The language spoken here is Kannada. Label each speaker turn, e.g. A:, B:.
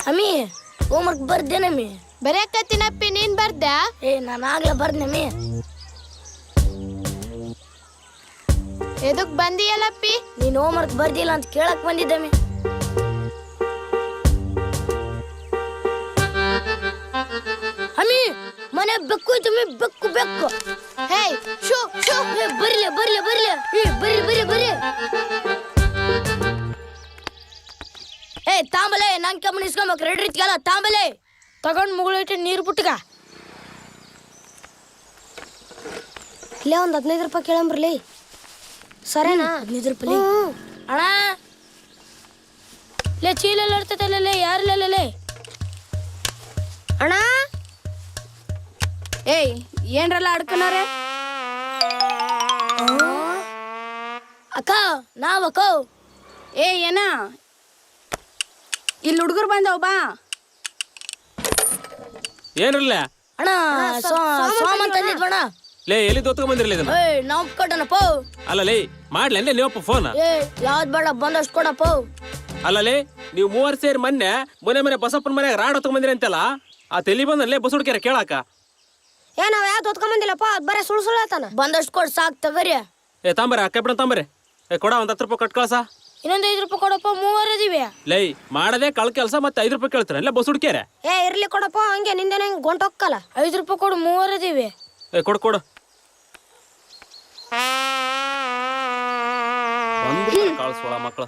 A: ಅಮ್ಮಿ ಹೋಮ್ವರ್ಕ್ ಬರ್ದೇನಮ್ಮಿ
B: ಬರೆಯಕತ್ತಿನಪ್ಪಿ ನೀನ್ ಬರ್ದ್ಯಾ?
A: ನಾನು ಆಗ್ಲೇ ಬರ್ದನಮ್ಮಿ.
B: ಎದಕ್ ಬಂದಿಯಲ್ಲಪ್ಪಿ?
A: ನೀನ್ ಹೋಮ್ವರ್ಕ್ ಬರ್ದಿಲ್ಲ ಅಂತ ಕೇಳಕ್ ಬಂದಿದ್ದಮ್ಮಿ. ಅಮ್ಮಿ ಮನೆ ಬೆಕ್ಕು ಐತಮ್ಮಿ, ಬೆಕ್ಕು ಬೆಕ್ಕು.
B: ಹೇ ಶೋ ಶೋ
A: ಬರ್ಲಿ ಬರ್ಲಿ ಬರ್ಲಿ ಬರ್ರಿ ಬರ್ರಿ ಬರ್ರಿ. ತಾಂಬಲೆ ನಂಗೆ ಕಮ್ಮನಿಸ್ಕೊಂಬೇಕು ರೆಡಿ ರೀತಿಯಲ್ಲ. ತಾಂಬಲೆ ತಗೊಂಡ್ ಮುಗುಳಿಟ್ಟು ನೀರು ಬಿಟ್ಟಗ. ಇಲ್ಲೇ ಒಂದು 15 ರೂಪಾಯಿ ಕೇಳಂಬ್ರಲಿ. ಸರಿನಾ? 15 ರೂಪಾಯಿ ಅಣ್ಣ. ಲೇ ಚೀಲ ಇರ್ತೈತಲ್ಲೇ, ಯಾರಿಲ್ಲೇ
B: ಅಣ್ಣ. ಏಯ್ ಏನ್ರಲ್ಲ ಅಡ್ಕನವ್ರೆ?
A: ಅಕ್ಕ ನಾವಕ್ಕ.
B: ಏನ ಇಲ್ಲಿ ಹುಡುಗರು ಬಂದವ್ ಬಾ.
C: ಏನಿಲ್ಲ
A: ಅಣ್ಣ ಸಾಮಾನ್ ತಂದಿದ್ವಣ್ಣ.
C: ಲೇ ಎಲ್ಲಿ ದೊತ್ಕೊಂಡ್ ಬಂದಿರಲಿ ಇದನ್ನ?
A: ನಾವ್ ಕೊಟ್ಟನಪ್ಪ.
C: ಅಲ್ಲ ಲೇ ಮಾಡ್ಲೇ ನೀವಪ್ಪ ಫೋನ್?
A: ಯಾವ್ದ್ ಬೇಡ ಬಂದಷ್ಟು ಕೊಡಪ್ಪ.
C: ಅಲ್ಲ ಲೇ ನೀವು 3 ಸೇರಿ ಮೊನ್ನೆ ಮನೆ ಬಸಪ್ಪನ ಮನ್ಯಾಗ ರಾಡ್ ಹೊತ್ಕೊಂಡ್ ಬಂದಿರಿ ಅಂತಲ್ಲ, ಆ ತಲಿ ಬಂದಲ್ಲೇ ಬಸ್ ಹುಡ್ಕ್ಯಾರ ಕೇಳಾಕ.
A: ನಾವ್ ಯಾವ್ದು ಹೊತ್ಕೊಂಡ್ ಬಂದಿಲ್ಲಪ್ಪ, ಅದ್ ಬರೇ ಸುಳ್ಳು ಹೇಳ್ತಾನ. ಬಂದಷ್ಟು ಕೊಡ್ ಸಾಕ್ ತಗರಿ.
C: ತಾಂಬರಿ ಅಕ್ಕ ಬಿಡ ತಾಂಬರಿ. ಕೊಡ ಒಂದ್ 10 ರೂಪಾಯಿ ಕಟ್ ಕಳ್ಸ.
A: ಇನ್ನೊಂದು 5 ರೂಪಾಯಿ ಕೊಡಪ್ಪ, 3 ಇದೀವಿ.
C: ಲೈ ಮಾಡದೆ ಕಳ್ ಕೆಲಸ ಮತ್ತೆ 5 ರೂಪಾಯಿ ಕೇಳ್ತಾರ ಅಲ್ಲೇ ಬಸ್ ಹುಡ್ಕ್ಯಾರ.
A: ಇರ್ಲಿ ಕೊಡಪ್ಪ, ಹಂಗೆ ನಿಂದೇನ ಹಿಂಗ್ ಗೊಂಟ್ ಹೋಗಲ್ಲ. 5 ರೂಪಾಯಿ ಕೊಡು, 3 ಇದೀವಿ.
C: ಕೊಡು ಒಂದು ಕಳ್ಸೋಳ ಮಕ್ಳು.